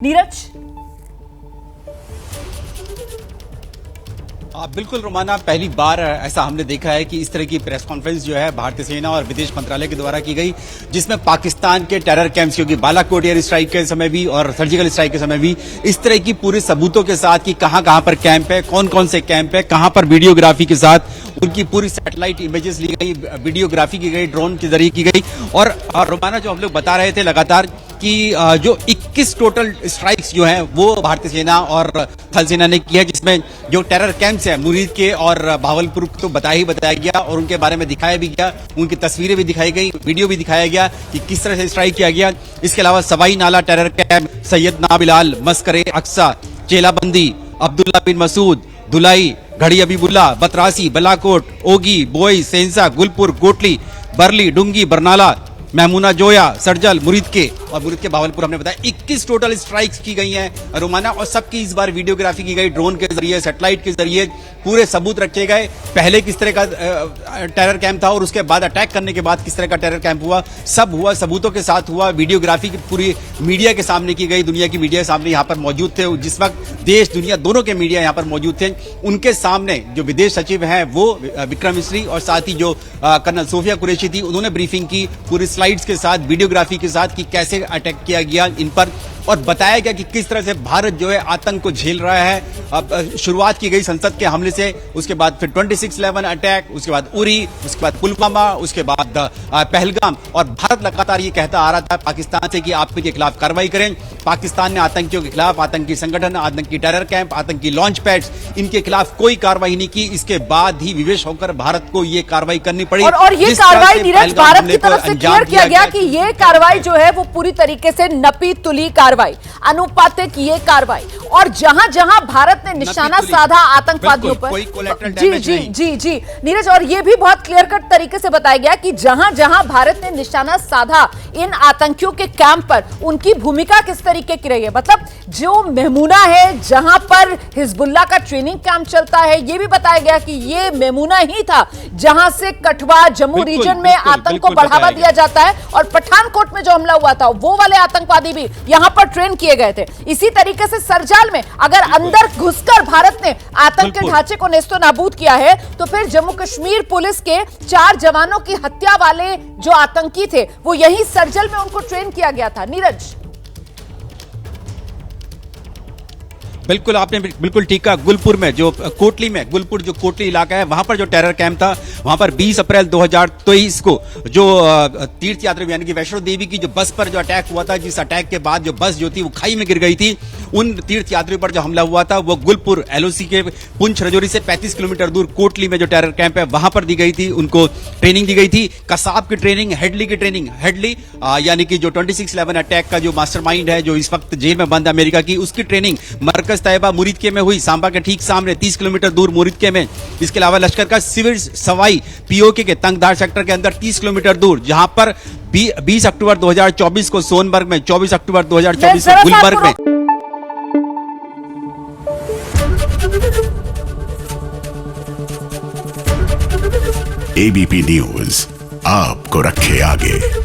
नीरज। बिल्कुल रोमाना, पहली बार ऐसा हमने देखा है कि इस तरह की प्रेस कॉन्फ्रेंस जो है भारतीय सेना और विदेश मंत्रालय के द्वारा की गई, जिसमें पाकिस्तान के टेरर कैंप्स, क्योंकि बालाकोट एयर स्ट्राइक के समय भी और सर्जिकल स्ट्राइक के समय भी इस तरह की पूरे सबूतों के साथ कि कहां कहां पर कैंप है, कौन कौन से कैंप है, कहां पर वीडियोग्राफी के साथ उनकी पूरी सैटेलाइट इमेजेस ली गई, वीडियोग्राफी की गई, ड्रोन के जरिए की गई। और रोमाना, जो हम लोग बता रहे थे लगातार कि जो 21 टोटल स्ट्राइक्स जो हैं वो भारतीय सेना और थल सेना ने की है, जिसमें जो टेरर कैंप्स हैं मुरीद के और भावलपुर तो बताया गया और उनके बारे में दिखाया भी गया, उनकी तस्वीरें भी दिखाई गई, वीडियो भी दिखाया गया कि किस तरह से स्ट्राइक किया गया। इसके अलावा सवाई नाला टेरर कैंप, सैयदना बिलाल, मस्करे अक्सा, चेलाबंदी, अब्दुल्ला बिन मसूद, धुलाई, घड़ी अबीबुल्ला, बतरासी, बलाकोट, ओगी, बोई, सेंसा, गुलपुर, कोटली, बरली, डुंगी, बरनाला, महमूना जोया, सरजल, मुरीद के और मुरीद के भावलपुर। हमने बताया 21 टोटल स्ट्राइक्स की गई हैं रोमाना, और सबकी इस बार वीडियोग्राफी की गई, ड्रोन के जरिए, सैटेलाइट के जरिए पूरे सबूत रखे गए। पहले किस तरह का टेरर कैंप था और उसके बाद अटैक करने के बाद किस तरह का टेरर कैंप हुआ, सब हुआ, सबूतों के साथ हुआ। वीडियोग्राफी की पूरी मीडिया के सामने की गई, दुनिया की मीडिया के सामने यहाँ पर मौजूद थे। जिस वक्त देश दुनिया दोनों के मीडिया यहाँ पर मौजूद थे, उनके सामने जो विदेश सचिव हैं वो विक्रम मिस्री और साथ ही जो कर्नल सोफिया कुरैशी थी, उन्होंने ब्रीफिंग की पूरी स्लाइड्स के साथ, वीडियोग्राफी के साथ कि कैसे अटैक किया गया इन पर, और बताया गया कि किस तरह से भारत जो है आतंक को झेल रहा है। अब शुरुआत की गई संसद के हमले से, उसके बाद फिर 26/11 अटैक, उसके बाद उरी, उसके बाद पुलवामा, उसके बाद पहलगाम, और भारत लगातार ये कहता आ रहा था पाकिस्तान से कि आप इनके खिलाफ कार्रवाई करें। पाकिस्तान ने आतंकियों के खिलाफ, आतंकी संगठन, आतंकी टेरर कैंप, आतंकी लॉन्च पैड्स, इनके खिलाफ कोई कार्रवाई नहीं की। इसके बाद ही विवश होकर भारत को ये कार्रवाई करनी पड़ी और ये कार्रवाई नीरज भारत की तरफ से क्लियर किया गया कि ये कार्रवाई जो है वो पूरी तरीके से नपी तुली कार्रवाई, अनुपातिक ये कार्रवाई, और जहां जहां भारत ने निशाना साधा आतंकवादियों पर, जी नीरज, और ये भी बहुत क्लियर कट तरीके से बताया गया कि जहां जहां भारत ने निशाना साधा इन आतंकियों के कैंप पर, उनकी भूमिका किस तरीके की रही है। मतलब जो मेमूना है, जहां पर हिजबुल्लाह का ट्रेनिंग कैंप चलता है, ये भी बताया गया कि ये मेमूना ही था जहां से कठवा जम्मू रीजन में आतंक को बढ़ावा दिया जाता है, और पठानकोट में जो हमला हुआ था वो वाले आतंकवादी भी यहां पर ट्रेन किए गए थे। इसी तरीके से सरजाल में अगर अंदर घुसकर भारत ने आतंक के ढांचे को नेस्तो नाबूद किया है, तो फिर जम्मू कश्मीर पुलिस के 4 जवानों की हत्या वाले जो आतंकी थे वो यही सरजल में उनको ट्रेन किया गया था। नीरज, बिल्कुल, आपने बिल्कुल ठीक कहा। गुलपुर में जो कोटली में, गुलपुर जो कोटली इलाका है, वहां पर जो टेरर कैंप था, वहां पर 20 अप्रैल 2023 को जो तीर्थ यात्री यानी कि वैष्णो देवी की जो बस पर जो अटैक हुआ था, जिस अटैक के बाद जो बस जो थी वो खाई में गिर गई थी, उन तीर्थ यात्रियों पर जो हमला हुआ था वो गुलपुर एलओसी के पुंछ रजौरी से 35 किलोमीटर दूर कोटली में जो टेरर कैंप है वहां पर दी गई थी। उनको ट्रेनिंग दी गई थी, कसाब की ट्रेनिंग, हेडली की ट्रेनिंग। हेडली यानी कि जो 26/11 अटैक का जो मास्टरमाइंड है, जो इस वक्त जेल में बंद है अमेरिका की, उसकी ट्रेनिंग मरकज तैयबा मुरीदके में हुई, सांबा के ठीक सामने 30 किलोमीटर दूर मुरीदके में। इसके अलावा लश्कर का शिविर सवाई पीओके के तंगधार सेक्टर के अंदर 30 किलोमीटर दूर, जहां पर 20 अक्टूबर 2024 को सोनबर्ग में, 24 अक्टूबर 2024 को गुलबर्ग में। एबीपी न्यूज आपको रखे आगे।